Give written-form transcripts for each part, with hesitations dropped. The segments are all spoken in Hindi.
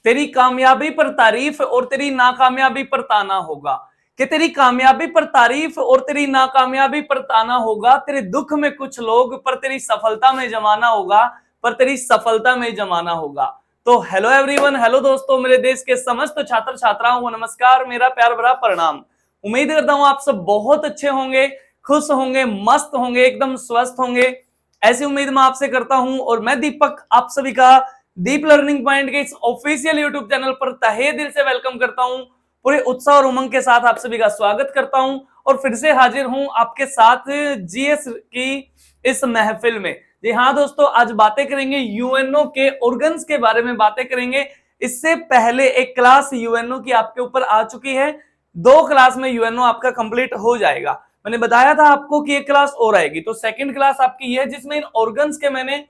तेरी कामयाबी पर तारीफ और तेरी नाकामयाबी पर ताना होगा। कि तेरी कामयाबी पर तारीफ और तेरी नाकामयाबी पर ताना होगा। तेरे दुख में कुछ लोग पर तेरी सफलता में जमाना होगा, पर तेरी सफलता में जमाना होगा। तो हेलो एवरीवन, हेलो दोस्तों, मेरे देश के समस्त छात्र छात्राओं को नमस्कार, मेरा प्यार भरा प्रणाम। उम्मीद करता हूं आप सब बहुत अच्छे होंगे, खुश होंगे, मस्त होंगे, एकदम स्वस्थ होंगे। ऐसी उम्मीद मैं आपसे करता हूं और मैं दीपक आप सभी का डीप लर्निंग पॉइंट के इस ऑफिशियल यूट्यूब चैनल पर तहे दिल से वेलकम करता हूं। पूरे उत्साह और उमंग के साथ आप सभी का स्वागत करता हूं और फिर से हाजिर हूं आपके साथ जीएस की इस महफिल में। जी हाँ दोस्तों, आज बातें करेंगे यूएनओ के ऑर्गन्स के बारे में बातें करेंगे। इससे पहले एक क्लास यूएनओ की आपके ऊपर आ चुकी है, 2 क्लास में यूएनओ आपका कंप्लीट हो जाएगा। मैंने बताया था आपको कि एक क्लास और आएगी, तो सेकंड क्लास आपकी है जिसमें इन ऑर्गन्स के मैंने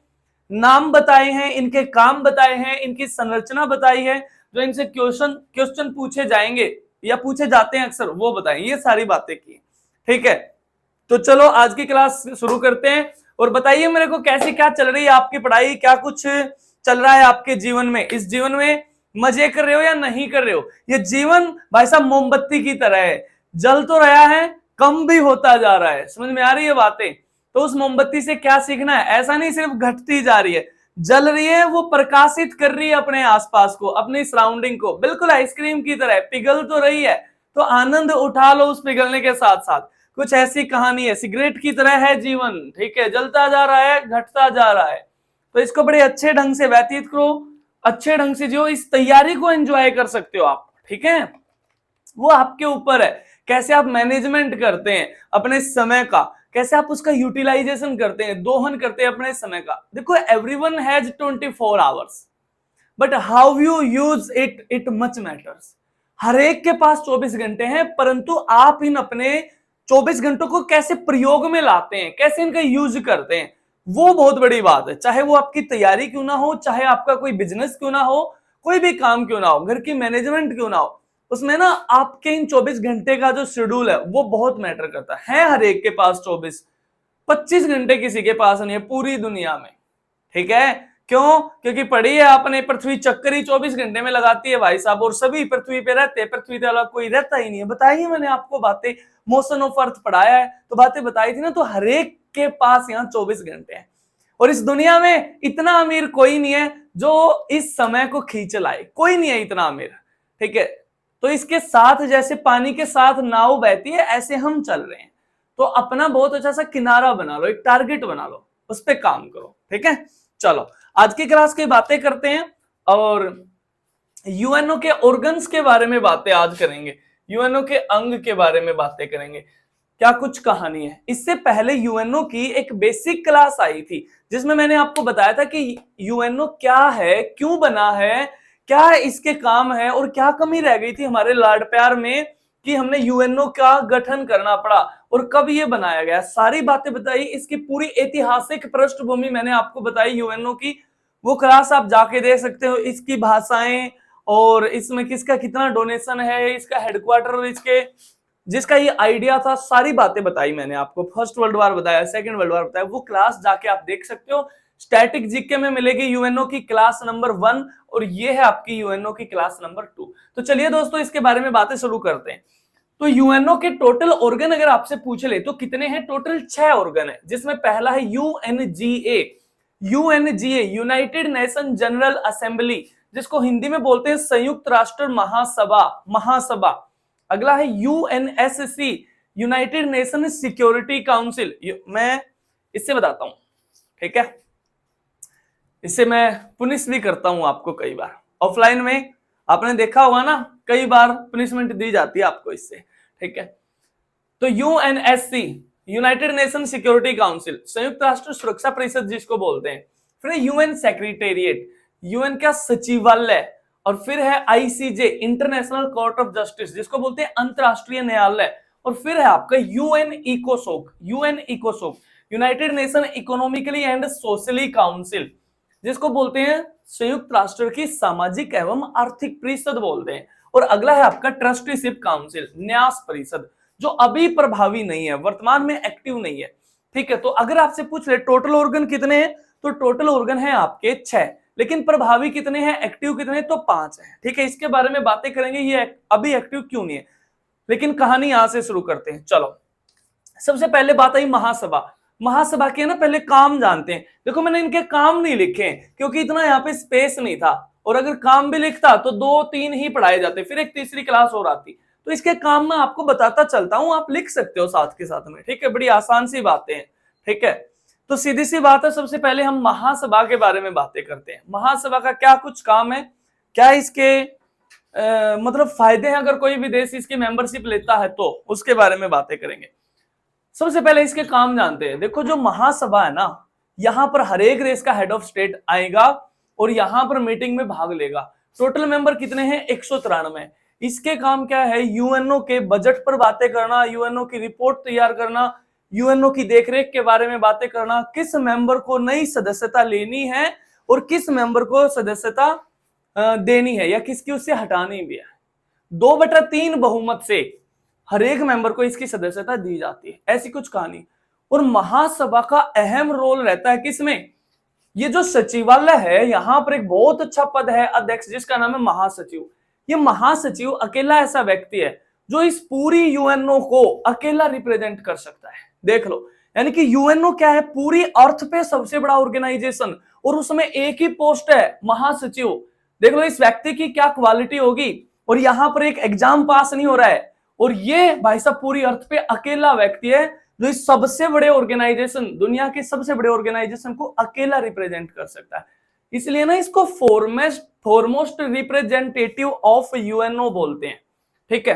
नाम बताए हैं, इनके काम बताए हैं, इनकी संरचना बताई है, जो इनसे क्वेश्चन पूछे जाएंगे या पूछे जाते हैं अक्सर, वो बताएं। ये सारी बातें की, ठीक है। तो चलो आज की क्लास शुरू करते हैं और बताइए मेरे को कैसी क्या चल रही है आपकी पढ़ाई, क्या कुछ चल रहा है आपके जीवन में। इस जीवन में मजे कर रहे हो या नहीं कर रहे हो। ये जीवन भाई साहब मोमबत्ती की तरह है, जल तो रहा है, कम भी होता जा रहा है। समझ में आ रही है बातें। तो उस मोमबत्ती से क्या सीखना है, ऐसा नहीं सिर्फ घटती जा रही है, जल रही है, वो प्रकाशित कर रही है अपने आसपास को, अपनी सराउंडिंग को, बिल्कुल आइसक्रीम की तरह पिघल तो रही है। तो आनंद उठा लो उस पिघलने के साथ साथ। कुछ ऐसी कहानी है, सिगरेट की तरह है जीवन, ठीक है, जलता जा रहा है, घटता जा रहा है। तो इसको बड़े अच्छे ढंग से व्यतीत करो, अच्छे ढंग से जियो, इस तैयारी को एंजॉय कर सकते हो आप, ठीक है। वो आपके ऊपर है, कैसे आप मैनेजमेंट करते हैं अपने समय का, कैसे आप उसका यूटिलाइजेशन करते हैं, दोहन करते हैं अपने समय का। देखो, everyone has 24 hours, but how you use it, it much matters. हर एक के पास 24 घंटे हैं, परंतु आप इन अपने 24 घंटों को कैसे प्रयोग में लाते हैं, कैसे इनका यूज करते हैं, वो बहुत बड़ी बात है। चाहे वो आपकी तैयारी क्यों ना हो, चाहे आपका कोई बिजनेस क्यों ना हो, कोई भी काम क्यों ना हो, घर की मैनेजमेंट क्यों ना हो, उसमें ना आपके इन 24 घंटे का जो शेड्यूल है वो बहुत मैटर करता है। हर एक के पास 24-25 घंटे किसी के पास नहीं है पूरी दुनिया में, ठीक है। क्यों? क्योंकि पढ़ी है आपने, पृथ्वी चक्कर ही 24 घंटे में लगाती है भाई साहब, और सभी पृथ्वी पे रहते हैं, पृथ्वी पे अलग कोई रहता ही नहीं है। बताइए, मैंने आपको बातें मोशन ऑफ अर्थ पढ़ाया है, तो बातें बताई थी ना। तो हर एक के पास यहाँ 24 घंटे हैं, और इस दुनिया में इतना अमीर कोई नहीं है जो इस समय को खींच लाए, कोई नहीं है इतना अमीर, ठीक है। तो इसके साथ जैसे पानी के साथ नाव बहती है, ऐसे हम चल रहे हैं। तो अपना बहुत अच्छा सा किनारा बना लो, एक टारगेट बना लो, उस पर काम करो, ठीक है। चलो आज की क्लास की बातें करते हैं और यूएनओ के ऑर्गन्स के बारे में बातें आज करेंगे, यूएनओ के अंग के बारे में बातें करेंगे, क्या कुछ कहानी है। इससे पहले यूएनओ की एक बेसिक क्लास आई थी जिसमें मैंने आपको बताया था कि यूएनओ क्या है, क्यों बना है, क्या इसके काम है, और क्या कमी रह गई थी हमारे लाड प्यार में कि हमने यूएनओ का गठन करना पड़ा और कब ये बनाया गया। सारी बातें बताई, इसकी पूरी ऐतिहासिक पृष्ठभूमि मैंने आपको बताई यूएनओ की। वो क्लास आप जाके देख सकते हो, इसकी भाषाएं और इसमें किसका कितना डोनेशन है, इसका हेडक्वार्टर और इसके जिसका ये आइडिया था, सारी बातें बताई मैंने आपको। फर्स्ट वर्ल्ड वॉर बताया, सेकंड वर्ल्ड वॉर बताया, वो क्लास जाके आप देख सकते हो। स्टैटिक जीके में मिलेगी यूएनओ की क्लास नंबर 1 और ये है आपकी यूएनओ की क्लास नंबर 2। तो चलिए दोस्तों, इसके बारे में बातें शुरू करते हैं। तो यूएनओ के टोटल ऑर्गन अगर आपसे पूछ ले तो कितने हैं? टोटल 6 ऑर्गन है, जिसमें पहला है UNGA. UNGA United nation general assembly, जिसको हिंदी में बोलते हैं संयुक्त राष्ट्र महासभा। अगला है UNSC, United nation security council. मैं इससे बताता हूं, ठीक है। इससे मैं पुनिश भी करता हूं आपको कई बार, ऑफलाइन में आपने देखा होगा ना, कई बार पनिशमेंट दी जाती है आपको इससे, ठीक है। तो UNSC, United nation security council, संयुक्त राष्ट्र सुरक्षा परिषद जिसको बोलते हैं। फिर यूएन सेक्रेटेरिएट, यूएन का सचिवालय। और फिर है ICJ, international court of justice, जिसको बोलते हैं अंतरराष्ट्रीय न्यायालय। और फिर है आपका यूएन इकोसोक, united nation economically and socially council, जिसको बोलते हैं संयुक्त राष्ट्र की सामाजिक एवं आर्थिक परिषद बोलते हैं। और अगला है आपका ट्रस्टीशिप काउंसिल, न्यास परिषद, जो अभी प्रभावी नहीं है, वर्तमान में एक्टिव नहीं है, ठीक है। तो अगर आपसे पूछ ले टोटल ऑर्गन कितने हैं, तो टोटल ऑर्गन है आपके 6, लेकिन प्रभावी कितने हैं, एक्टिव कितने, तो 5 है। ठीक है, इसके बारे में बातें करेंगे, ये अभी एक्टिव क्यों नहीं है, लेकिन कहानी यहां से शुरू करते हैं। चलो, सबसे पहले बात आई महासभा। महासभा के ना पहले काम जानते हैं। देखो मैंने इनके काम नहीं लिखे क्योंकि इतना यहाँ पे स्पेस नहीं था, और अगर काम भी लिखता तो 2-3 ही पढ़ाए जाते, फिर एक तीसरी क्लास और आती। तो इसके काम में आपको बताता चलता हूं, आप लिख सकते हो साथ के साथ में। ठीक है, बड़ी आसान सी बातें हैं। ठीक है, तो सीधी सी बात है, सबसे पहले हम महासभा के बारे में बातें करते हैं। महासभा का क्या कुछ काम है, क्या इसके मतलब फायदे हैं, अगर कोई विदेश इसकी मेंबरशिप लेता है तो उसके बारे में बातें करेंगे। सबसे पहले इसके काम जानते हैं। देखो जो महासभा है ना, यहां पर हर एक देश का हेड ऑफ स्टेट आएगा और यहां पर मीटिंग में भाग लेगा। टोटल मेंबर कितने हैं, 193। इसके काम क्या है, यूएनओ के बजट पर बातें करना, यूएनओ की रिपोर्ट तैयार करना, यूएनओ की देखरेख के बारे में बातें करना, किस मेंबर को नई सदस्यता लेनी है और किस मेंबर को सदस्यता देनी है या किसकी उससे हटानी भी है। 2/3 बहुमत से हर एक मेंबर को इसकी सदस्यता दी जाती है, ऐसी कुछ कहानी। और महासभा का अहम रोल रहता है किसमें, ये जो सचिवालय है, यहां पर एक बहुत अच्छा पद है अध्यक्ष, जिसका नाम है महासचिव। ये महासचिव अकेला ऐसा व्यक्ति है जो इस पूरी यूएनओ को अकेला रिप्रेजेंट कर सकता है। देख लो, यानी कि यूएनओ क्या है, पूरी अर्थ पे सबसे बड़ा ऑर्गेनाइजेशन, और उसमें एक ही पोस्ट है, महासचिव। देख लो इस व्यक्ति की क्या क्वालिटी होगी, और यहां पर एक एग्जाम पास नहीं हो रहा है, और ये भाई साहब पूरी अर्थ पे अकेला व्यक्ति है जो इस सबसे बड़े ऑर्गेनाइजेशन, दुनिया के सबसे बड़े ऑर्गेनाइजेशन को अकेला रिप्रेजेंट कर सकता है। इसलिए ना इसको फॉरमोस्ट रिप्रेजेंटेटिव ऑफ यूएनओ बोलते हैं। ठीक है,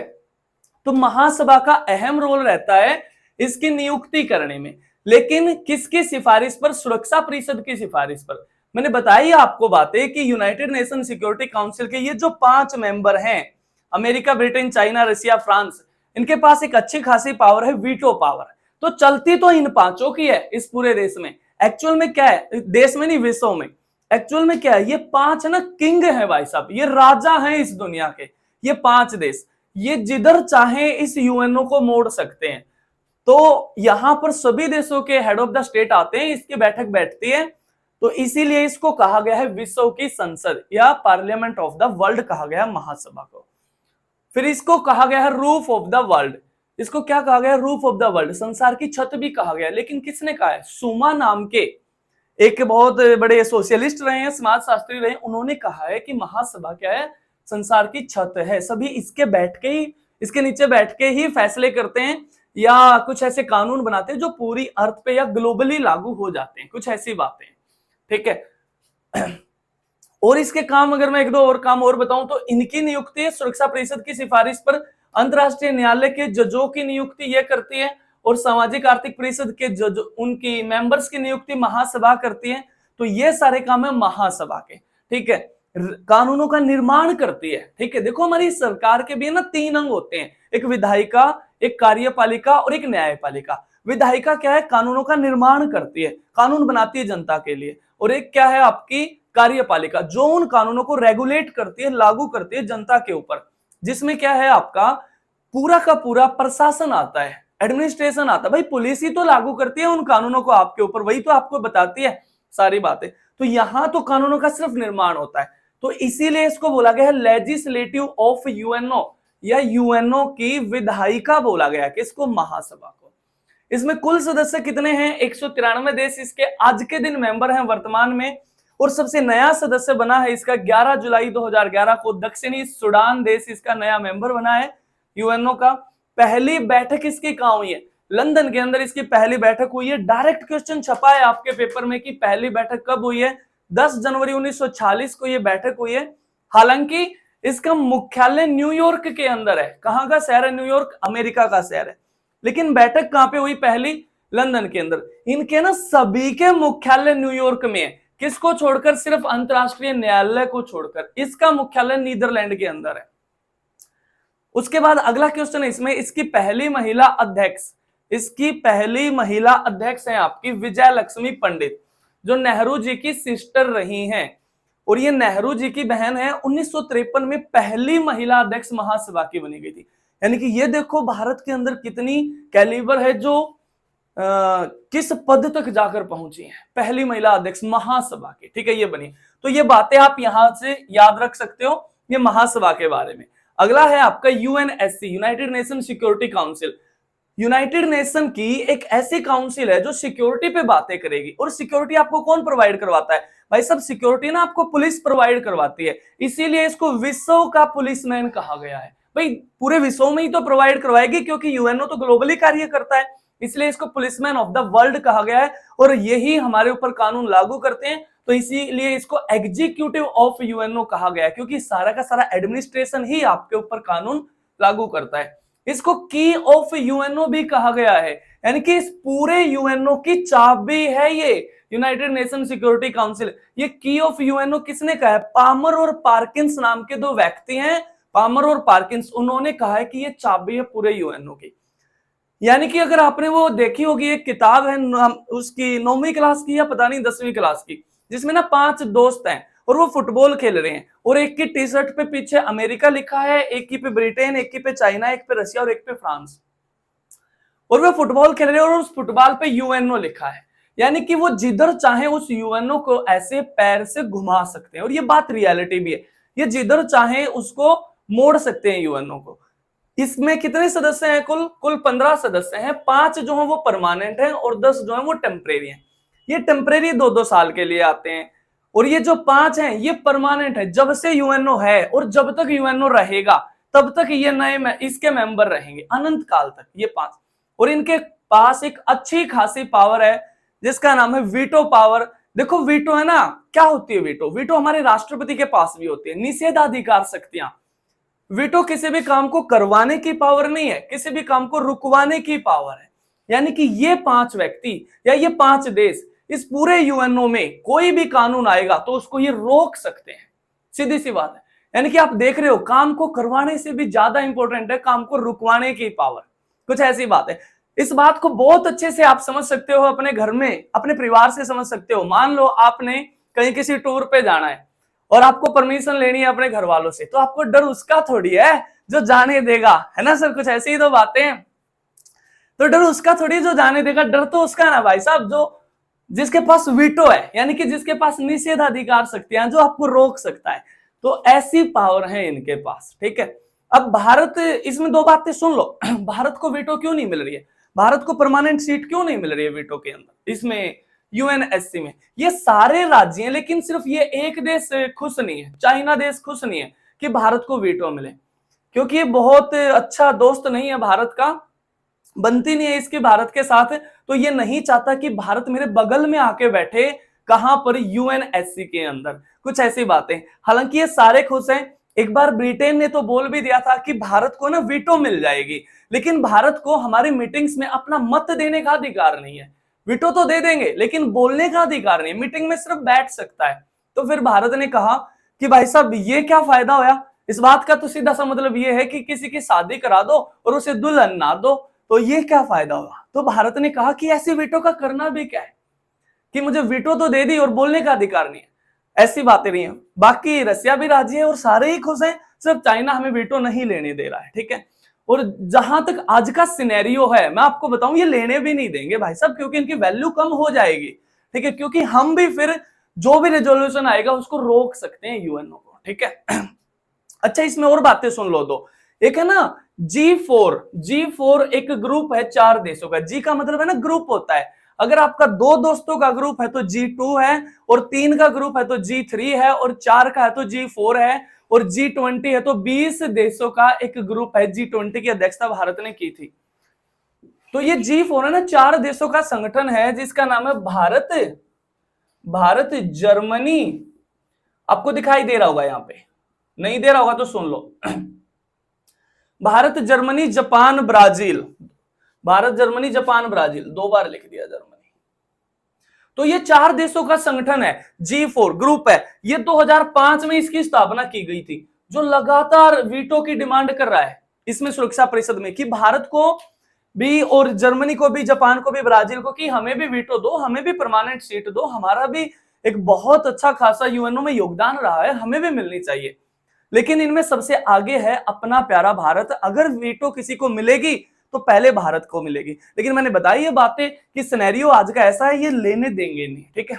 तो महासभा का अहम रोल रहता है इसकी नियुक्ति करने में, लेकिन किसकी सिफारिश पर, सुरक्षा परिषद की सिफारिश पर। मैंने बताई आपको बातें कि यूनाइटेड नेशन सिक्योरिटी काउंसिल के ये जो 5 मेंबर हैं, America, Britain, China, Russia, France, इनके पास एक अच्छी खासी पावर है, वीटो पावर। तो चलती तो इन 5 की है इस पूरे देश में। एक्चुअल में क्या है, देश में नहीं विश्व में, एक्चुअल में क्या है, ये 5 ना किंग है भाई साहब, ये राजा हैं इस दुनिया के। ये 5 देश, ये जिधर चाहे इस यूएनओ को मोड़ सकते हैं। तो यहां पर सभी देशों के हेड ऑफ द स्टेट आते हैं, इसकी बैठक बैठती है। तो इसीलिए इसको कहा गया है विश्व की संसद या पार्लियामेंट ऑफ द वर्ल्ड कहा गया महासभा को। फिर इसको कहा गया है रूफ ऑफ द वर्ल्ड। इसको क्या कहा गया है, रूफ ऑफ द वर्ल्ड, संसार की छत भी कहा गया। लेकिन किसने कहा है, सुमा नाम के एक बहुत बड़े सोशलिस्ट रहे हैं, समाजशास्त्री रहे हैं, उन्होंने कहा है कि महासभा क्या है, संसार की छत है। सभी इसके बैठ के ही, इसके नीचे बैठ के ही फैसले करते हैं या कुछ ऐसे कानून बनाते हैं जो पूरी अर्थ पे या ग्लोबली लागू हो जाते हैं, कुछ ऐसी बातें। ठीक है, और इसके काम अगर मैं 1-2 और काम और बताऊं तो इनकी नियुक्ति सुरक्षा परिषद की सिफारिश पर अंतरराष्ट्रीय न्यायालय के जजों की नियुक्ति ये करती है, और सामाजिक आर्थिक परिषद के जज, उनकी मेंबर्स की नियुक्ति महासभा करती है। तो ये सारे काम है महासभा के। ठीक है, कानूनों का निर्माण करती है। ठीक है, देखो हमारी सरकार के भी ना 3 अंग होते हैं, एक विधायिका, एक कार्यपालिका और एक न्यायपालिका। विधायिका क्या है, कानूनों का निर्माण करती है, कानून बनाती है जनता के लिए, और एक क्या है आपकी कार्यपालिका, जो उन कानूनों को रेगुलेट करती है, लागू करती है जनता के ऊपर, जिसमें क्या है आपका पूरा का पूरा प्रशासन आता है, एडमिनिस्ट्रेशन आता है। भाई पुलिस ही तो लागू करती है उन कानूनों को आपके ऊपर, वही तो आपको बताती है सारी बातें। तो यहां तो कानूनों का सिर्फ निर्माण होता है। तो इसीलिए इसको बोला गया है लेजिस्लेटिव ऑफ यूएनओ, या यूएनओ की विधायिका बोला गया किसको, महासभा को। इसमें कुल सदस्य कितने हैं, 193 देश इसके आज के दिन मेंबर हैं वर्तमान में। और सबसे नया सदस्य बना है इसका 11 जुलाई 2011 को, दक्षिणी सूडान देश इसका नया मेंबर बना है यूएनओ का। पहली बैठक इसकी कहां हुई है, लंदन के अंदर इसकी पहली बैठक हुई है। डायरेक्ट क्वेश्चन छपा है आपके पेपर में कि पहली बैठक कब हुई है, 10 जनवरी 1946 को ये बैठक हुई है। हालांकि इसका मुख्यालय न्यूयॉर्क के अंदर है। कहां का शहर है, न्यूयॉर्क, अमेरिका का शहर है। लेकिन बैठक कहां पे हुई, पहली लंदन के अंदर। इनके ना सभी के मुख्यालय न्यूयॉर्क में है, किसको छोड़कर, सिर्फ अंतरराष्ट्रीय न्यायालय को छोड़कर। इसका मुख्यालय नीदरलैंड के अंदर है। उसके बाद अगला क्वेश्चन है इसमें, इसकी पहली महिला अध्यक्ष, इसकी पहली महिला अध्यक्ष है आपकी विजय लक्ष्मी पंडित, जो नेहरू जी की सिस्टर रही हैं, और ये नेहरू जी की बहन है। 1953 में पहली महिला अध्यक्ष महासभा की बनी गई थी। यानी कि ये देखो भारत के अंदर कितनी कैलिबर है, जो किस पद तक जाकर पहुंची हैं, पहली महिला अध्यक्ष महासभा की, ठीक है, ये बनी। तो ये बातें आप यहां से याद रख सकते हो, ये महासभा के बारे में। अगला है आपका UNSC, United nation security council. United nation की एक ऐसी काउंसिल है जो सिक्योरिटी पे बातें करेगी। और सिक्योरिटी आपको कौन प्रोवाइड करवाता है? भाई सब सिक्योरिटी ना आपको पुलिस प्रोवाइड करवाती है, इसीलिए इसको विश्व का पुलिसमैन कहा गया है। भाई पूरे विश्व में ही तो प्रोवाइड करवाएगी, क्योंकि यूएनओ तो ग्लोबली कार्य करता है, इसलिए इसको पुलिसमैन ऑफ द वर्ल्ड कहा गया है। और यही हमारे ऊपर कानून लागू करते हैं, तो इसीलिए इसको एग्जीक्यूटिव ऑफ यूएनओ कहा गया है, क्योंकि सारा का सारा एडमिनिस्ट्रेशन ही आपके ऊपर कानून लागू करता है। इसको की ऑफ यूएनओ भी कहा गया है, यानी कि इस पूरे यूएनओ की चाबी है ये यूनाइटेड नेशन सिक्योरिटी काउंसिल। ये की ऑफ यूएनओ किसने कहा है? पामर और पार्किंस नाम के दो व्यक्ति हैं, पामर और पार्किंस, उन्होंने कहा है कि ये चाबी है पूरे यूएनओ की। यानी कि अगर आपने वो देखी होगी, एक किताब है उसकी 9वीं क्लास की या पता नहीं 10वीं क्लास की, जिसमें ना 5 दोस्त हैं और वो फुटबॉल खेल रहे हैं, और एक की टी शर्ट पे पीछे अमेरिका लिखा है, एक की पे ब्रिटेन, एक की पे चाइना, एक पे रशिया और एक पे फ्रांस, और वो फुटबॉल खेल रहे हैं और उस फुटबॉल पे यूएनओ लिखा है। यानी कि वो जिधर चाहे उस यूएनओ को ऐसे पैर से घुमा सकते हैं, और ये बात रियलिटी भी है, ये जिधर चाहे उसको मोड़ सकते हैं यूएनओ को। इसमें कितने सदस्य हैं? कुल 15 सदस्य हैं। 5 जो है वो परमानेंट हैं और 10 जो है वो टेम्परेरी हैं। ये टेम्परेरी 2-2 साल के लिए आते हैं, और ये जो 5 हैं ये परमानेंट है। जब से यूएनओ है और जब तक यूएनओ रहेगा तब तक ये नए इसके मेंबर रहेंगे, अनंत काल तक, ये 5। और इनके पास एक अच्छी खासी पावर है जिसका नाम है वीटो पावर। देखो वीटो है ना, क्या होती है वीटो? वीटो हमारे राष्ट्रपति के पास भी होती है, निषेधाधिकार शक्तियां। वीटो किसी भी काम को करवाने की पावर नहीं है, किसी भी काम को रुकवाने की पावर है। यानी कि ये 5 व्यक्ति या ये 5 देश इस पूरे यूएनओ में कोई भी कानून आएगा तो उसको ये रोक सकते हैं, सीधी सी बात है। यानी कि आप देख रहे हो, काम को करवाने से भी ज्यादा इंपॉर्टेंट है काम को रुकवाने की पावर, कुछ ऐसी बात है। इस बात को बहुत अच्छे से आप समझ सकते हो, अपने घर में अपने परिवार से समझ सकते हो। मान लो आपने कहीं किसी टूर पे जाना है और आपको परमिशन लेनी है अपने घर वालों से, तो आपको डर उसका थोड़ी है जो जाने देगा, है ना सर? कुछ ऐसी ही तो बातें हैं। तो डर उसका थोड़ी जो जाने देगा, डर तो उसका ना भाई साहब जो जिसके पास वीटो है, यानी कि जिसके पास निषेधाधिकार शक्तियां, जो आपको रोक सकता है। तो ऐसी पावर है इनके पास, ठीक है। अब भारत, इसमें 2 बातें सुन लो। भारत को वीटो क्यों नहीं मिल रही है? भारत को परमानेंट सीट क्यों नहीं मिल रही है वीटो के अंदर, इसमें यूएनएससी में? ये सारे राज्य हैं, लेकिन सिर्फ ये एक देश खुश नहीं है, चाइना देश खुश नहीं है कि भारत को वीटो मिले, क्योंकि ये बहुत अच्छा दोस्त नहीं है भारत का, बनती नहीं है इसकी भारत के साथ। तो ये नहीं चाहता कि भारत मेरे बगल में आके बैठे, कहां पर? यूएनएससी के अंदर। कुछ ऐसी बातें। हालांकि ये सारे खुश हैं। एक बार ब्रिटेन ने तो बोल भी दिया था कि भारत को ना वीटो मिल जाएगी, लेकिन भारत को हमारी मीटिंग्स में अपना मत देने का अधिकार नहीं है। वीटो तो दे देंगे लेकिन बोलने का अधिकार नहीं, मीटिंग में सिर्फ बैठ सकता है। तो फिर भारत ने कहा कि भाई साहब ये क्या फायदा होया? इस बात का तो सीधा सा मतलब ये है कि किसी की शादी करा दो और उसे दुल्हन ना दो, तो ये क्या फायदा होगा? तो भारत ने कहा कि ऐसी वीटो का करना भी क्या है, कि मुझे वीटो तो दे दी और बोलने का अधिकार नहीं है। ऐसी बातें नहीं है। बाकी रसिया भी राजी है और सारे ही खुश हैं, सिर्फ चाइना हमें वीटो नहीं लेने दे रहा है, ठीक है। और जहां तक आज का सिनेरियो है, मैं आपको बताऊं, ये लेने भी नहीं देंगे भाई साहब, क्योंकि इनकी वैल्यू कम हो जाएगी, ठीक है। क्योंकि हम भी फिर जो भी रेजोल्यूशन आएगा उसको रोक सकते हैं यूएनओ को, ठीक है। अच्छा, इसमें और बातें सुन लो दो। एक है ना G4 एक ग्रुप है 4 देशों का। जी का मतलब है ना ग्रुप होता है। अगर आपका 2 दोस्तों का ग्रुप है तो G2 है, और 3 का ग्रुप है तो G3 है, और 4 का है तो G4 है, और G20 है तो 20 देशों का एक ग्रुप है। G20 की अध्यक्षता भारत ने की थी। तो ये G4 है ना, 4 देशों का संगठन है जिसका नाम है भारत, जर्मनी। आपको दिखाई दे रहा होगा, यहां पे नहीं दे रहा होगा तो सुन लो। Bharat, Germany, Japan, Brazil. Bharat, Germany, Japan, Brazil, 2 बार लिख दिया जर्मनी। तो ये 4 देशों का संगठन है, G4 ग्रुप है। ये 2005 में इसकी स्थापना की गई थी, जो लगातार वीटो की डिमांड कर रहा है इसमें सुरक्षा परिषद में, कि भारत को भी और जर्मनी को भी, जापान को भी, ब्राजील को, कि हमें भी वीटो दो, हमें भी परमानेंट सीट दो, हमारा भी एक बहुत अच्छा खासा यूएनओ में योगदान रहा है, हमें भी मिलनी चाहिए। लेकिन इनमें सबसे आगे है अपना प्यारा भारत। अगर वीटो किसी को मिलेगी तो पहले भारत को मिलेगी। लेकिन मैंने बताई ये बातें कि सिनेरियो आज का ऐसा है, ये लेने देंगे नहीं, ठीक है।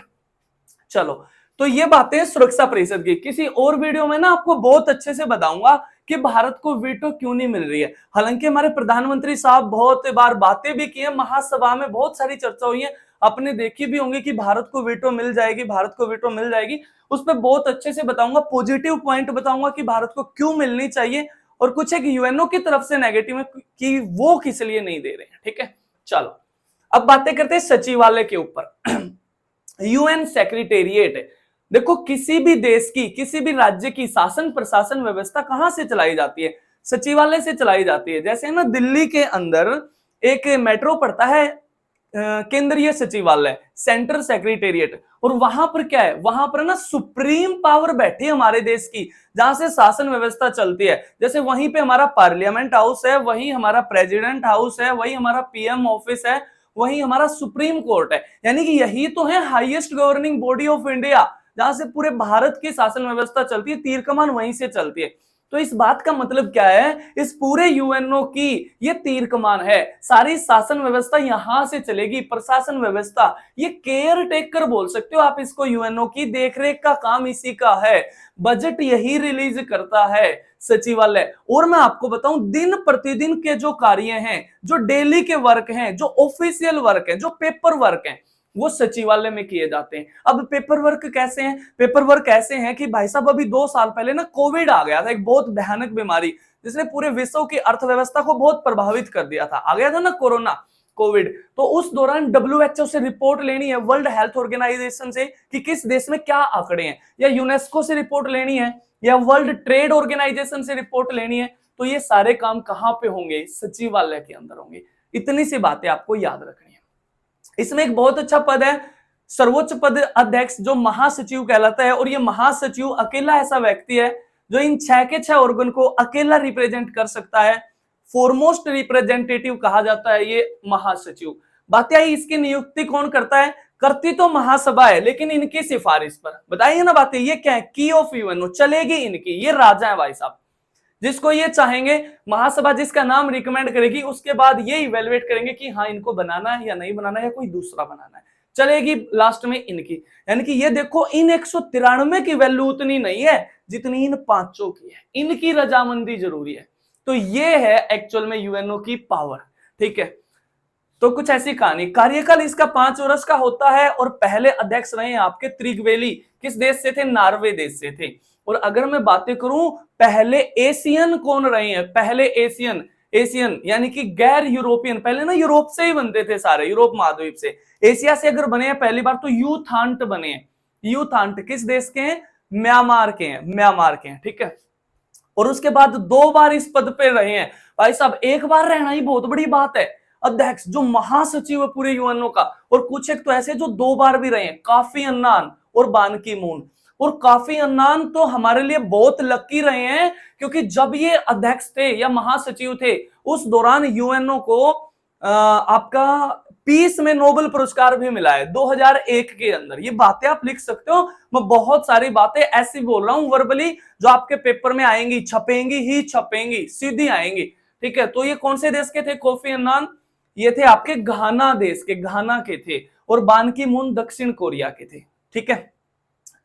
चलो, तो ये बातें सुरक्षा परिषद की। किसी और वीडियो में ना आपको बहुत अच्छे से बताऊंगा कि भारत को वीटो क्यों नहीं मिल रही है। हालांकि हमारे प्रधानमंत्री साहब बहुत बार बातें भी की है, महासभा में बहुत सारी चर्चा हुई है, आपने देखी भी होंगी कि भारत को वीटो मिल जाएगी, भारत को वीटो मिल जाएगी। उस पर बहुत अच्छे से बताऊंगा, पॉजिटिव पॉइंट बताऊंगा कि भारत को क्यों मिलनी चाहिए, और कुछ एक यूएनओ की तरफ से नेगेटिव है कि वो किस लिए नहीं दे रहे हैं, ठीक है। चलो, अब बातें करते हैं सचिवालय के ऊपर। यूएन सेक्रेटेरिएट, देखो किसी भी देश की, किसी भी राज्य की शासन प्रशासन व्यवस्था कहां से चलाई जाती है? सचिवालय से चलाई जाती है। जैसे ना दिल्ली के अंदर एक मेट्रो पड़ता है, केंद्रीय सचिवालय, सेंट्रल सेक्रेटेरिएट, और वहां पर क्या है, वहां पर ना सुप्रीम पावर बैठी है हमारे देश की, जहां से शासन व्यवस्था चलती है। जैसे वहीं पे हमारा पार्लियामेंट हाउस है, वहीं हमारा प्रेसिडेंट हाउस है, वहीं हमारा पीएम ऑफिस है, वहीं हमारा सुप्रीम कोर्ट है। यानी कि यही तो है highest governing body of India, जहां से पूरे भारत की शासन व्यवस्था चलती है, तीर कमान वहीं से चलती है। तो इस बात का मतलब क्या है, इस पूरे यूएनओ की ये तीर कमान है, सारी शासन व्यवस्था यहां से चलेगी, प्रशासन व्यवस्था, ये केयर टेकर बोल सकते हो आप इसको, यूएनओ की देखरेख का काम इसी का है, बजट यही रिलीज करता है सचिवालय। और मैं आपको बताऊं, दिन प्रतिदिन के जो कार्य हैं, जो डेली के वर्क हैं, जो ऑफिशियल वर्क है, जो पेपर वर्क है, वो सचिवालय में किए जाते हैं। अब पेपर वर्क कैसे हैं? पेपर वर्क ऐसे हैं कि भाई साहब अभी 2 साल पहले ना कोविड आ गया था, एक बहुत भयानक बीमारी जिसने पूरे विश्व की अर्थव्यवस्था को बहुत प्रभावित कर दिया था। आ गया था ना कोरोना, कोविड। तो उस दौरान डब्ल्यूएचओ से रिपोर्ट लेनी है, वर्ल्ड हेल्थ ऑर्गेनाइजेशन से, कि किस देश में क्या आंकड़े हैं, या यूनेस्को से रिपोर्ट लेनी है, या वर्ल्ड ट्रेड ऑर्गेनाइजेशन से रिपोर्ट लेनी है, तो ये सारे काम कहां पे होंगे? सचिवालय के अंदर होंगे। इतनी सी बातें आपको याद रखनी है। इसमें एक बहुत अच्छा पद है, सर्वोच्च पद अध्यक्ष, जो महासचिव कहलाता है। और ये महासचिव अकेला ऐसा व्यक्ति है जो इन 6 के 6 ऑर्गन को अकेला रिप्रेजेंट कर सकता है। फोरमोस्ट रिप्रेजेंटेटिव कहा जाता है ये महासचिव। बात आई इसकी नियुक्ति कौन करता है? करती तो महासभा है, लेकिन इनकी सिफारिश पर। बताइए ना बातें, ये क्या है? की ऑफ यूएनओ चलेगी इनकी, ये राजा है भाई साहब, जिसको ये चाहेंगे महासभा जिसका नाम रिकमेंड करेगी, उसके बाद ये इवेलुएट करेंगे कि हाँ इनको बनाना है या नहीं बनाना है, या कोई दूसरा बनाना है, चलेगी लास्ट में इनकी। यानी कि ये देखो, इन 193 की वैल्यू उतनी नहीं है जितनी इन 5 की है, इनकी रजामंदी जरूरी है। तो ये है एक्चुअल में यूएनओ की पावर, ठीक है। तो कुछ ऐसी कहानी। कार्यकाल इसका 5 वर्ष का होता है, और पहले अध्यक्ष रहे आपके त्रिगवेली, किस देश से थे? नॉर्वे देश से थे। और अगर मैं बातें करूं पहले एशियन कौन रहे हैं, पहले एशियन, एशियन यानी कि गैर यूरोपियन, पहले ना यूरोप से ही बनते थे सारे, यूरोप महाद्वीप से। एशिया से अगर बने हैं पहली बार तो यूथांट बने हैं। यूथांट किस देश के हैं? म्यांमार के हैं, म्यांमार के हैं, ठीक है। और उसके बाद 2 बार इस पद पे रहे हैं भाई साहब। एक बार रहना ही बहुत बड़ी बात है, अध्यक्ष जो महासचिव है पूरे यूएनओ का। और कुछ एक तो ऐसे जो 2 बार भी रहे हैं, काफी अन्नान और बान की मून। और काफी अन्नान तो हमारे लिए बहुत लकी रहे हैं, क्योंकि जब ये अध्यक्ष थे या महासचिव थे, उस दौरान यूएनओ को आपका पीस में नोबेल पुरस्कार भी मिला है 2001 के अंदर। ये बातें आप लिख सकते हो, मैं बहुत सारी बातें ऐसी बोल रहा हूं वर्बली, जो आपके पेपर में आएंगी, छपेंगी ही छपेंगी, सीधी आएंगी, ठीक है। तो ये कौन से देश के थे कोफी अन्नान? ये थे आपके घाना देश के, घाना के थे। और बान की मून दक्षिण कोरिया के थे, ठीक है।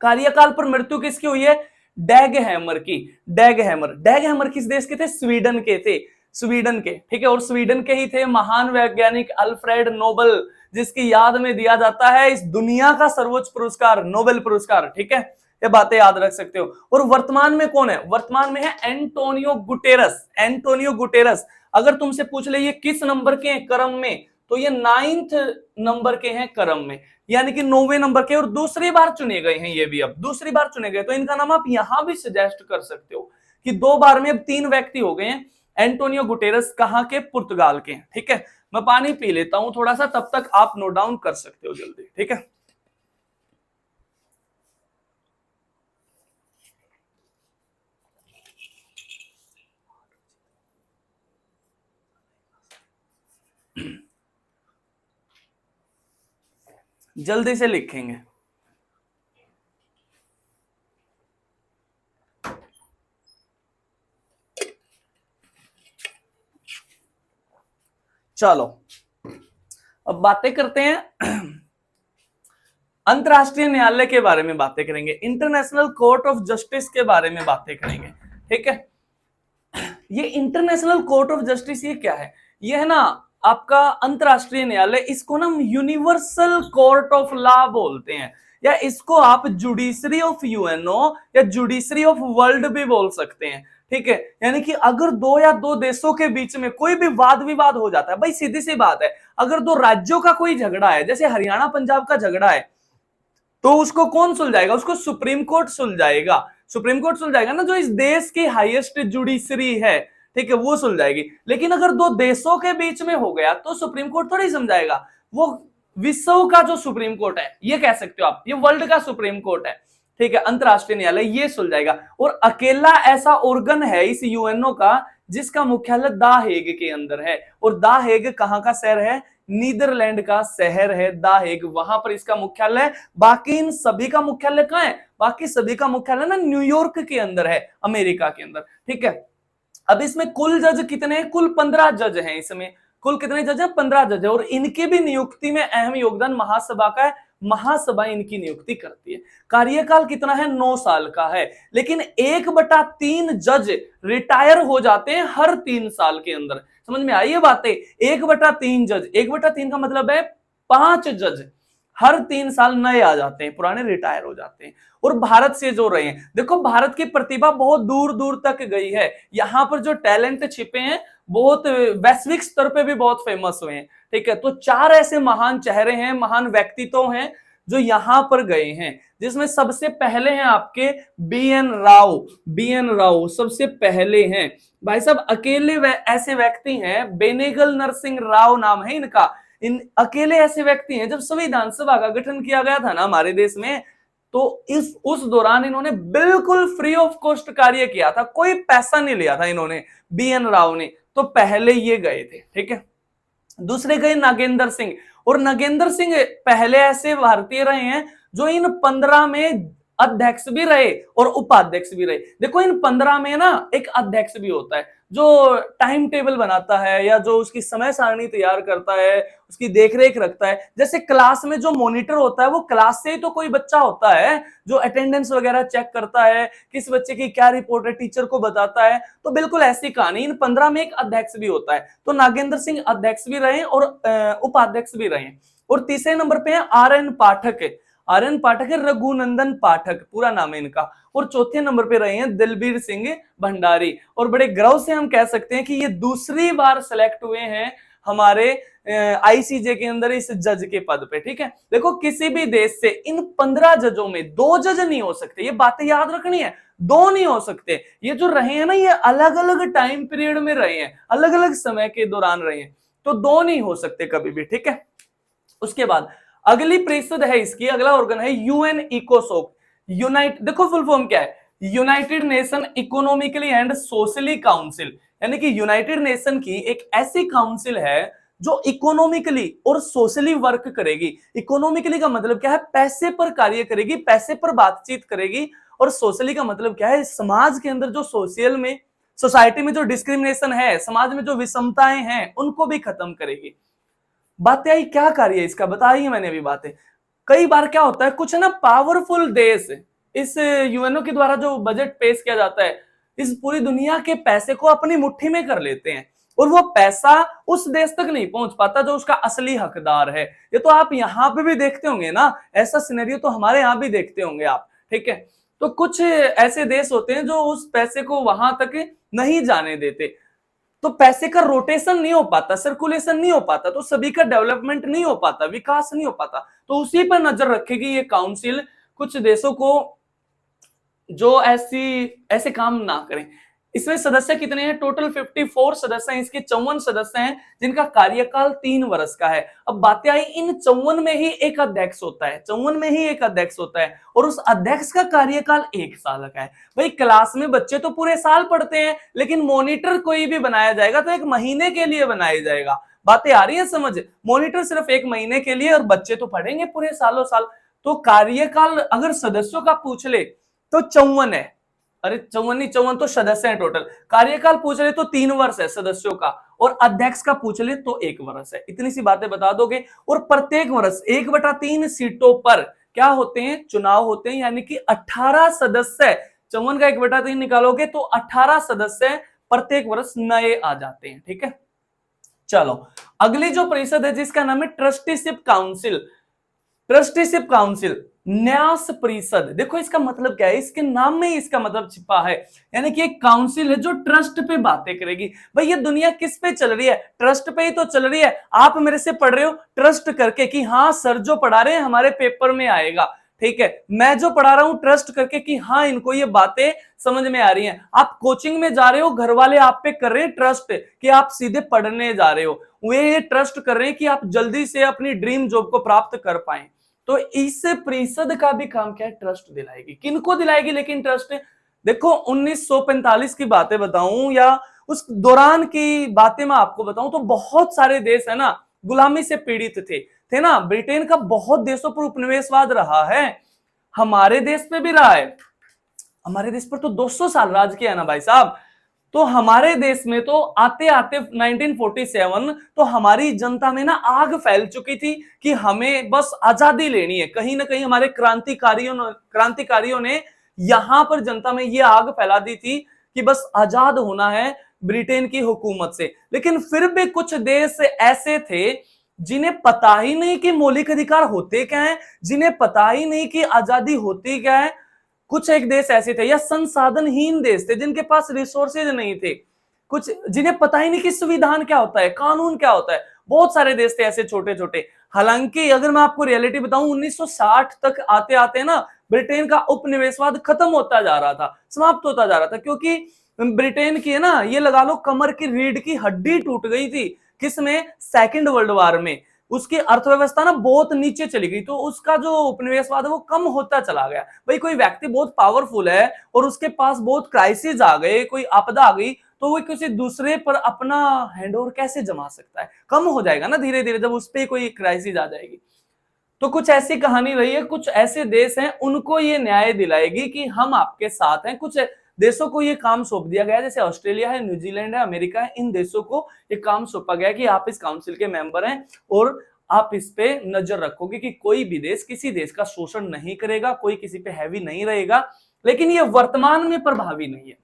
कार्यकाल पर मृत्यु किसकी हुई है? डैग हैमर की। डैग हैमर, डैग हैमर किस देश के थे? स्वीडन के थे, स्वीडन के, ठीक है। और स्वीडन के ही थे महान वैज्ञानिक अल्फ्रेड नोबेल, जिसकी याद में दिया जाता है इस दुनिया का सर्वोच्च पुरस्कार, नोबेल पुरस्कार, ठीक है। ये बातें याद रख सकते हो। और वर्तमान में कौन है? वर्तमान में है एंटोनियो गुटेरस। एंटोनियो गुटेरस, अगर तुमसे पूछ ले ये किस नंबर के हैं क्रम में, तो ये 9th नंबर के हैं क्रम में, यानी कि 9वें नंबर के। और दूसरी बार चुने गए हैं ये भी, अब दूसरी बार चुने गए। तो इनका नाम आप यहां भी सजेस्ट कर सकते हो कि 2 बार में अब 3 व्यक्ति हो गए हैं। एंटोनियो गुटेरस कहां के? पुर्तगाल के, ठीक है। मैं पानी पी लेता हूं थोड़ा सा, तब तक आप नोट डाउन कर सकते हो जल्दी, ठीक है। जल्दी से लिखेंगे। चलो अब बातें करते हैं अंतरराष्ट्रीय न्यायालय के बारे में बातें करेंगे, इंटरनेशनल कोर्ट ऑफ जस्टिस के बारे में बातें करेंगे। ठीक है, ये इंटरनेशनल कोर्ट ऑफ जस्टिस ये क्या है? ये है ना आपका अंतरराष्ट्रीय न्यायालय, इसको ना यूनिवर्सल कोर्ट ऑफ लॉ बोलते हैं, या इसको आप जुडिशरी ऑफ यूएनओ या जुडिशरी ऑफ वर्ल्ड भी बोल सकते हैं। ठीक है, यानी कि अगर दो या दो देशों के बीच में कोई भी वाद विवाद हो जाता है, भाई सीधी सी बात है, अगर दो राज्यों का कोई झगड़ा है, जैसे हरियाणा पंजाब का झगड़ा है, तो उसको कौन सुलझाएगा? उसको सुप्रीम कोर्ट सुलझाएगा। सुप्रीम कोर्ट सुलझाएगा ना, जो इस देश की हाईएस्ट जुडिशरी है, ठीक है, वो सुलझाएगी। लेकिन अगर दो देशों के बीच में हो गया तो सुप्रीम कोर्ट थोड़ी समझाएगा, वो विश्व का जो सुप्रीम कोर्ट है, ये कह सकते हो आप, ये वर्ल्ड का सुप्रीम कोर्ट है। ठीक है, अंतरराष्ट्रीय न्यायालय ये सुलझाएगा। और अकेला ऐसा ऑर्गन है इस यूएनओ का जिसका मुख्यालय दा हेग के अंदर है। और दा हेग कहां का शहर है? नीदरलैंड का शहर है दा हेग, वहां पर इसका मुख्यालय। बाकी इन सभी का मुख्यालय कहां है? बाकी सभी का मुख्यालय ना न्यूयॉर्क के अंदर है, अमेरिका के अंदर। ठीक है, अब इसमें कुल जज कितने हैं? कुल 15 जज हैं इसमें। कुल कितने जज हैं? 15 जज है। और इनकी भी नियुक्ति में अहम योगदान महासभा का है, महासभा इनकी नियुक्ति करती है। कार्यकाल कितना है? 9 साल का है। लेकिन 1/3 जज रिटायर हो जाते हैं हर 3 साल के अंदर। समझ में आई ये बातें? 1/3 जज, 1/3 का मतलब है 5 जज हर 3 साल नए आ जाते हैं, पुराने रिटायर हो जाते हैं। और भारत से जो रहे हैं, देखो भारत की प्रतिभा बहुत दूर दूर तक गई है। यहां पर जो टैलेंट छिपे हैं बहुत वैश्विक स्तर पे भी बहुत फेमस हुए हैं। ठीक है, तो 4 ऐसे महान चेहरे हैं, महान व्यक्तित्व हैं जो यहां पर गए हैं, जिसमें सबसे पहले हैं आपके बी.एन. राव। बी.एन. राव सबसे पहले हैं। भाई साहब अकेले ऐसे व्यक्ति हैं, बेनेगल नरसिंह राव नाम है इनका। इन अकेले ऐसे व्यक्ति हैं, जब संविधान सभा का गठन किया गया था ना हमारे देश में, तो इस उस दौरान इन्होंने बिल्कुल फ्री ऑफ कॉस्ट कार्य किया था, कोई पैसा नहीं लिया था इन्होंने, बी.एन. राव ने। तो पहले ये गए थे। ठीक है, दूसरे गए नागेंद्र सिंह। और नागेंद्र सिंह पहले ऐसे भारतीय रहे हैं जो इन 15 में अध्यक्ष भी रहे और उपाध्यक्ष भी रहे। देखो इन 15 में ना एक अध्यक्ष भी होता है जो टाइम टेबल बनाता है या जो उसकी समय सारणी तैयार करता है, उसकी देखरेख रखता है। जैसे क्लास में जो मॉनिटर होता है वो क्लास से ही तो कोई बच्चा होता है जो अटेंडेंस वगैरह चेक करता है, किस बच्चे की क्या रिपोर्ट है टीचर को बताता है। तो बिल्कुल ऐसी कहानी, इन 15 में एक अध्यक्ष भी होता है। तो नागेंद्र सिंह अध्यक्ष भी रहे और उपाध्यक्ष भी रहे। और तीसरे नंबर पे है आर.एन. पाठक। आर.एन. पाठक है, रघुनंदन पाठक पूरा नाम है इनका। और चौथे नंबर पे रहे हैं दिलबीर सिंह भंडारी। और बड़े गर्व से हम कह सकते हैं कि ये दूसरी बार सिलेक्ट हुए हैं हमारे आईसीजे के अंदर इस जज के पद पे। ठीक है, देखो किसी भी देश से इन 15 जजों में 2 जज नहीं हो सकते, ये बातें याद रखनी है, 2 नहीं हो सकते। ये जो रहे हैं ना, ये अलग अलग टाइम पीरियड में रहे हैं, अलग अलग समय के दौरान रहे हैं, तो 2 नहीं हो सकते कभी भी। ठीक है, उसके बाद अगली परिषद है इसकी, अगला ऑर्गन है यूएन इकोसोक। देखो फुल फॉर्म क्या है? United nation economically and socially council. यानी कि यूनाइटेड नेशन की एक ऐसी काउंसिल है जो इकोनॉमिकली और सोशली वर्क करेगी। इकोनॉमिकली का मतलब क्या है? पैसे पर कार्य करेगी, पैसे पर बातचीत करेगी। और सोशली का मतलब क्या है? समाज के अंदर जो सोशल में, सोसाइटी में जो डिस्क्रिमिनेशन है, समाज में जो विषमताएं हैं, उनको भी खत्म करेगी। बातें आई, क्या कार्य है इसका बताई मैंने अभी बातें। कई बार क्या होता है, कुछ ना पावरफुल देश इस यूएनओ के द्वारा जो बजट पेश किया जाता है, इस पूरी दुनिया के पैसे को अपनी मुट्ठी में कर लेते हैं और वो पैसा उस देश तक नहीं पहुंच पाता जो उसका असली हकदार है। ये तो आप यहां पे भी देखते होंगे ना, ऐसा सिनेरियो तो हमारे यहां भी देखते होंगे आप। ठीक है, तो कुछ ऐसे देश होते हैं जो उस पैसे को वहां तक नहीं जाने देते, तो पैसे का रोटेशन नहीं हो पाता, सर्कुलेशन नहीं हो पाता, तो सभी का डेवलपमेंट नहीं हो पाता, विकास नहीं हो पाता। तो उसी पर नजर रखेगी ये काउंसिल, कुछ देशों को जो ऐसे काम ना करें। इसमें सदस्य कितने हैं? टोटल 54 सदस्य हैं इसके, 54 सदस्य हैं जिनका कार्यकाल 3 वर्ष का है। अब बातें आई, इन 54 में ही एक अध्यक्ष होता है, 54 में ही एक अध्यक्ष होता है और उस अध्यक्ष का कार्यकाल 1 साल का है। भाई क्लास में बच्चे तो पूरे साल पढ़ते हैं, लेकिन मॉनिटर कोई भी बनाया जाएगा तो 1 महीने के लिए बनाया जाएगा। बातें आ रही है समझ? मॉनिटर सिर्फ 1 महीने के लिए और बच्चे तो पढ़ेंगे पूरे सालों साल। तो कार्यकाल अगर सदस्यों का पूछ ले तो 54 है। अरे 54 नहीं, 54 तो सदस्य हैं टोटल। कार्यकाल पूछ रहे तो 3 वर्ष है सदस्यों का और अध्यक्ष का पूछ ले तो 1 वर्ष है। इतनी सी बातें बता दोगे। और प्रत्येक वर्ष 1/3 सीटों पर क्या होते हैं, चुनाव होते हैं, यानी कि 18 सदस्य, 54 का 1/3 निकालोगे तो 18 सदस्य प्रत्येक वर्ष नए आ जाते हैं। ठीक है, चलो अगली जो परिषद है जिसका नाम है ट्रस्टीशिप काउंसिल। ट्रस्टीशिप काउंसिल, न्यास परिषद। देखो इसका मतलब क्या है, इसके नाम में ही इसका मतलब छिपा है, यानी कि एक काउंसिल है जो ट्रस्ट पे बातें करेगी। भाई ये दुनिया किस पे चल रही है, ट्रस्ट पे ही तो चल रही है। आप मेरे से पढ़ रहे हो ट्रस्ट करके कि हाँ सर जो पढ़ा रहे हैं हमारे पेपर में आएगा, ठीक है, मैं जो पढ़ा रहा हूं ट्रस्ट करके कि हाँ इनको ये बातें समझ में आ रही हैं। आप कोचिंग में जा रहे हो, घर वाले आप पे कर रहे हैं ट्रस्ट कि आप सीधे पढ़ने जा रहे हो, वे ये ट्रस्ट कर रहे हैं कि आप जल्दी से अपनी ड्रीम जॉब को प्राप्त कर पाए। तो इस परिषद का भी काम क्या है, ट्रस्ट दिलाएगी। किनको दिलाएगी लेकिन ट्रस्ट? देखो 1945 की बातें बताऊं या उस दौरान की बातें मैं आपको बताऊं तो बहुत सारे देश है ना गुलामी से पीड़ित थे ना। ब्रिटेन का बहुत देशों पर उपनिवेशवाद रहा है, हमारे देश पे भी रहा है। हमारे देश पर तो 200 साल राज किया ना भाई साहब। तो हमारे देश में तो आते आते 1947 तो हमारी जनता में ना आग फैल चुकी थी कि हमें बस आजादी लेनी है। कहीं ना कहीं हमारे क्रांतिकारियों ने यहां पर जनता में ये आग फैला दी थी कि बस आजाद होना है ब्रिटेन की हुकूमत से। लेकिन फिर भी कुछ देश ऐसे थे जिन्हें पता ही नहीं कि मौलिक अधिकार होते क्या है, जिन्हें पता ही नहीं कि आजादी होती क्या है। कुछ एक देश ऐसे थे या संसाधनहीन देश थे जिनके पास रिसोर्सेज नहीं थे, कुछ जिन्हें पता ही नहीं कि संविधान क्या होता है, कानून क्या होता है। बहुत सारे देश थे ऐसे छोटे छोटे। हालांकि अगर मैं आपको रियलिटी बताऊं 1960 तक आते आते ना ब्रिटेन का उपनिवेशवाद खत्म होता जा रहा था, समाप्त होता जा रहा था, क्योंकि ब्रिटेन की है ना ये लगा लो कमर की रीढ़ की हड्डी टूट गई थी। किसमें? सेकंड वर्ल्ड वॉर में। उसकी अर्थव्यवस्था ना बहुत नीचे चली गई, तो उसका जो उपनिवेशवाद है वो कम होता चला गया। भाई कोई व्यक्ति बहुत पावरफुल है और उसके पास बहुत क्राइसिस आ गए, कोई आपदा आ गई, तो वो किसी दूसरे पर अपना हैंडओवर कैसे जमा सकता है? कम हो जाएगा ना धीरे धीरे जब उस पर कोई क्राइसिस आ जाएगी। तो कुछ ऐसी कहानी रही है, कुछ ऐसे देश हैं उनको ये न्याय दिलाएगी कि हम आपके साथ हैं। कुछ देशों को ये काम सौंप दिया गया, जैसे ऑस्ट्रेलिया है, न्यूजीलैंड है, अमेरिका है, इन देशों को ये काम सौंपा गया कि आप इस काउंसिल के मेंबर हैं और आप इस पे नजर रखोगे कि कोई भी देश किसी देश का शोषण नहीं करेगा, कोई किसी पे हैवी नहीं रहेगा। लेकिन ये वर्तमान में प्रभावी नहीं है,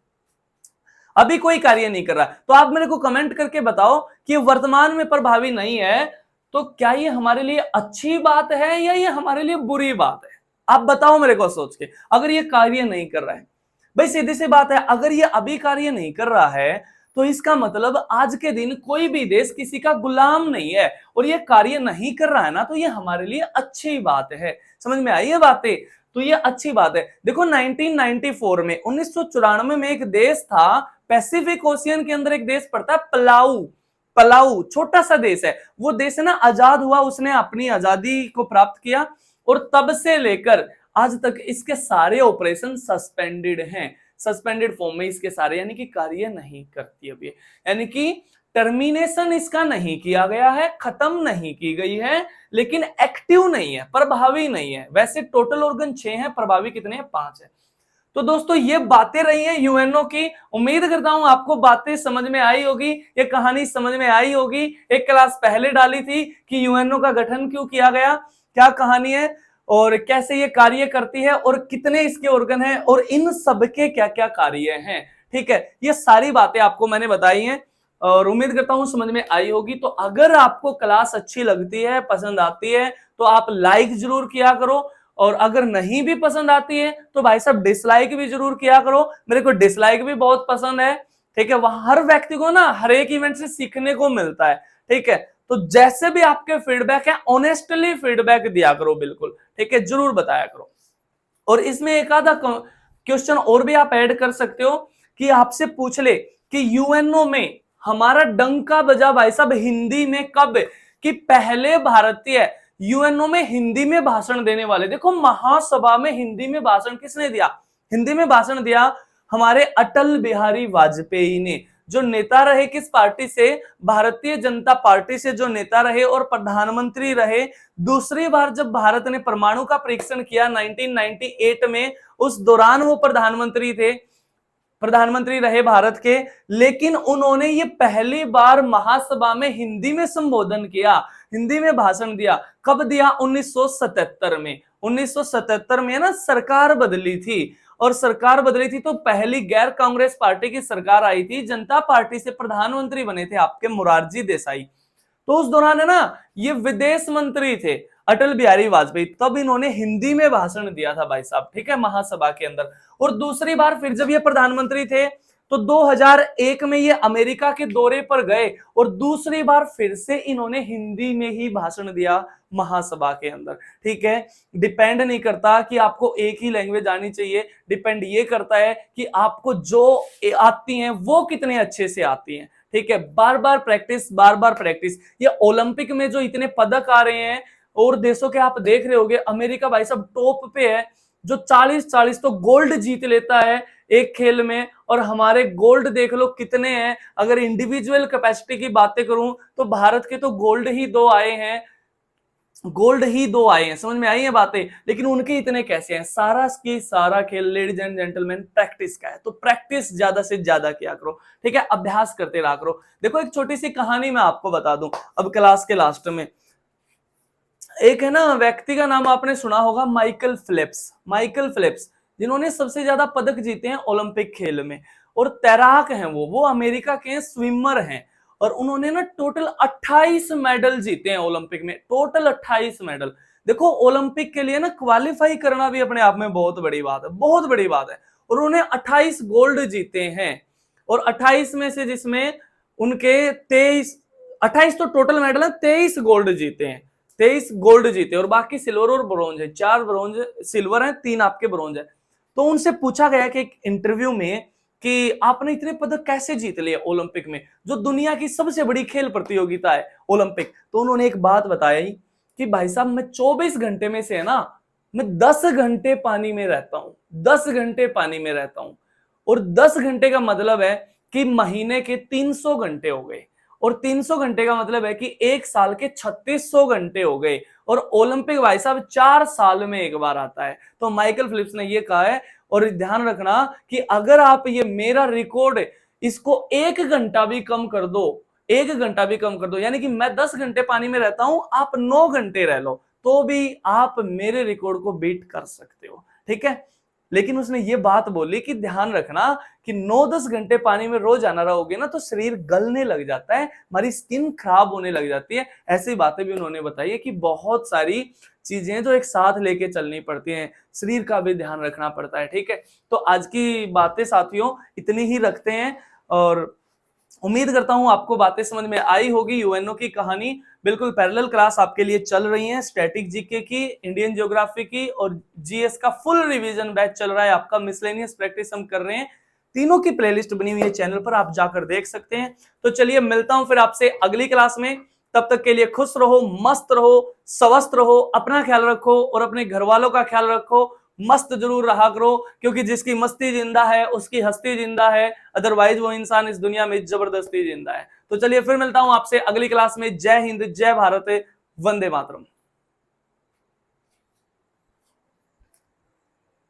अभी कोई कार्य नहीं कर रहा। तो आप मेरे को कमेंट करके बताओ कि वर्तमान में प्रभावी नहीं है तो क्या ये हमारे लिए अच्छी बात है या ये हमारे लिए बुरी बात है? आप बताओ मेरे को सोच के। अगर ये कार्य नहीं कर रहा है, भाई सीधी सी बात है, अगर ये अभी कार्य नहीं कर रहा है तो इसका मतलब आज के दिन कोई भी देश किसी का गुलाम नहीं है और ये कार्य नहीं कर रहा है ना, तो ये हमारे लिए अच्छी बात है। समझ में आई है बातें? तो ये अच्छी बात है। देखो 1994 में 1994 में एक देश था, पैसिफिक ओशियन के अंदर एक देश पड़ता है पलाऊ। पलाऊ छोटा सा देश है, वो देश है ना आजाद हुआ, उसने अपनी आजादी को प्राप्त किया और तब से लेकर आज तक इसके सारे ऑपरेशन सस्पेंडेड हैं। सस्पेंडेड फॉर्म में इसके सारे, यानी कि कार्य नहीं करती अभी, यानी कि टर्मिनेशन इसका नहीं किया गया है, खत्म नहीं की गई है, लेकिन एक्टिव नहीं है, प्रभावी नहीं है। वैसे टोटल ऑर्गन 6 हैं, प्रभावी कितने हैं? 5 है। तो दोस्तों ये बातें रही हैं यूएनओ की। उम्मीद करता हूं आपको बातें समझ में आई होगी, ये कहानी समझ में आई होगी। एक क्लास पहले डाली थी कि यूएनओ का गठन क्यों किया गया, क्या कहानी है और कैसे ये कार्य करती है और कितने इसके ऑर्गन हैं और इन सबके क्या क्या कार्य हैं। ठीक है, ये सारी बातें आपको मैंने बताई हैं और उम्मीद करता हूं समझ में आई होगी। तो अगर आपको क्लास अच्छी लगती है, पसंद आती है, तो आप लाइक जरूर किया करो और अगर नहीं भी पसंद आती है तो भाई साहब डिसलाइक भी जरूर किया करो। मेरे को डिसलाइक भी बहुत पसंद है। ठीक है, वहां हर व्यक्ति को ना हर एक इवेंट से सीखने को मिलता है। ठीक है, तो जैसे भी आपके फीडबैक है ऑनेस्टली फीडबैक दिया करो, बिल्कुल ठीक है, जरूर बताया करो। और इसमें एक आधा क्वेश्चन और भी आप ऐड कर सकते हो कि आपसे पूछ ले कि यूएनओ में हमारा डंका बजा भाई साहब हिंदी में कब, कि पहले भारतीय यूएनओ में हिंदी में भाषण देने वाले। देखो महासभा में हिंदी में भाषण किसने दिया? हिंदी में भाषण दिया हमारे अटल बिहारी वाजपेयी ने, जो नेता रहे किस पार्टी से? भारतीय जनता पार्टी से जो नेता रहे और प्रधानमंत्री रहे। दूसरी बार जब भारत ने परमाणु का परीक्षण किया 1998 में, उस दौरान वो प्रधानमंत्री थे। प्रधानमंत्री रहे भारत के, लेकिन उन्होंने ये पहली बार महासभा में हिंदी में संबोधन किया, हिंदी में भाषण दिया। कब दिया? 1977 में। 1977 में ना सरकार बदली थी, और सरकार बदली थी तो पहली गैर कांग्रेस पार्टी की सरकार आई थी, जनता पार्टी से प्रधानमंत्री बने थे आपके मोरारजी देसाई। तो उस दौरान है ना ये विदेश मंत्री थे अटल बिहारी वाजपेयी, तब इन्होंने हिंदी में भाषण दिया था भाई साहब, ठीक है, महासभा के अंदर। और दूसरी बार फिर जब ये प्रधानमंत्री थे तो 2001 में ये अमेरिका के दौरे पर गए, और दूसरी बार फिर से इन्होंने हिंदी में ही भाषण दिया महासभा के अंदर, ठीक है। डिपेंड नहीं करता कि आपको एक ही लैंग्वेज आनी चाहिए, डिपेंड ये करता है कि आपको जो आती हैं वो कितने अच्छे से आती हैं, ठीक है। बार बार प्रैक्टिस, बार बार प्रैक्टिस। ये ओलंपिक में जो इतने पदक आ रहे हैं और देशों के, आप देख रहे होंगे, अमेरिका भाई साहब टॉप पे है, जो 40-40 तो गोल्ड जीत लेता है एक खेल में, और हमारे गोल्ड देख लो कितने हैं। अगर इंडिविजुअल कैपेसिटी की बातें करूं तो भारत के तो गोल्ड ही 2 आए हैं, गोल्ड ही 2 आए हैं, समझ में आई है बातें। लेकिन उनके इतने कैसे हैं? सारा की सारा खेल लेडीज एंड जेंटलमैन प्रैक्टिस का है, तो प्रैक्टिस ज्यादा से ज्यादा किया करो, ठीक है, अभ्यास करते रहा करो। देखो एक छोटी सी कहानी मैं आपको बता दूं अब क्लास के लास्ट में। एक है ना व्यक्ति का नाम आपने सुना होगा, माइकल फिलिप्स। माइकल फिलिप्स जिन्होंने सबसे ज्यादा पदक जीते हैं ओलंपिक खेल में, और तैराक हैं वो अमेरिका के स्विमर हैं, और उन्होंने ना टोटल 28 मेडल जीते हैं ओलंपिक में, टोटल 28 मेडल। देखो ओलंपिक के लिए ना क्वालिफाई करना भी अपने आप में बहुत बड़ी बात है, बहुत बड़ी बात है। और उन्होंने 28 गोल्ड जीते हैं, और 28 में से जिसमें उनके 28 तो टोटल मेडल है, 23 गोल्ड जीते हैं, 23 गोल्ड जीते, और बाकी सिल्वर और ब्रोंज है, 4 ब्रोंज सिल्वर है, 3 आपके ब्रोंज है। तो उनसे पूछा गया कि एक इंटरव्यू में कि आपने इतने पदक कैसे जीत लिए ओलंपिक में, जो दुनिया की सबसे बड़ी खेल प्रतियोगिता है ओलंपिक। तो उन्होंने एक बात बताई कि भाई साहब मैं 24 घंटे में से है ना, मैं 10 घंटे पानी में रहता हूं, 10 घंटे पानी में रहता हूं, और 10 घंटे का मतलब है कि महीने के 300 घंटे हो गए, और 300 घंटे का मतलब है कि एक साल के 3600 घंटे हो गए। और ओलंपिक भाई साहब 4 साल में एक बार आता है। तो माइकल फिलिप्स ने ये कहा है, और ध्यान रखना कि अगर आप ये मेरा रिकॉर्ड इसको 1 घंटा भी कम कर दो, 1 घंटा भी कम कर दो, यानी कि मैं 10 घंटे पानी में रहता हूं, आप 9 घंटे रह लो, तो भी आप मेरे रिकॉर्ड को बीट कर सकते हो, ठीक है। लेकिन उसने ये बात बोली कि ध्यान रखना कि 9-10 घंटे पानी में रोज आना रहोगे ना तो शरीर गलने लग जाता है, हमारी स्किन खराब होने लग जाती है। ऐसी बातें भी उन्होंने बताई है कि बहुत सारी चीजें जो एक साथ लेके चलनी पड़ती हैं, शरीर का भी ध्यान रखना पड़ता है, ठीक है। तो आज की बातें साथियों इतनी ही रखते हैं, और उम्मीद करता हूं आपको बातें समझ में आई होगी। यूएनओ की कहानी बिल्कुल पैरेलल क्लास आपके लिए चल रही है, स्टैटिक जीके की, इंडियन ज्योग्राफी की, और जीएस का फुल रिवीजन बैच चल रहा है आपका, मिसलेनियस प्रैक्टिस हम कर रहे हैं। तीनों की प्लेलिस्ट बनी हुई है चैनल पर, आप जाकर देख सकते हैं। तो चलिए मिलता हूं फिर आपसे अगली क्लास में, तब तक के लिए खुश रहो, मस्त रहो, स्वस्थ रहो, अपना ख्याल रखो और अपने घर वालों का ख्याल रखो। मस्त जरूर रहा करो, क्योंकि जिसकी मस्ती जिंदा है उसकी हस्ती जिंदा है, अदरवाइज वो इंसान इस दुनिया में जबरदस्ती जिंदा है। तो चलिए फिर मिलता हूं आपसे अगली क्लास में। जय हिंद, जय भारत, वंदे मातरम।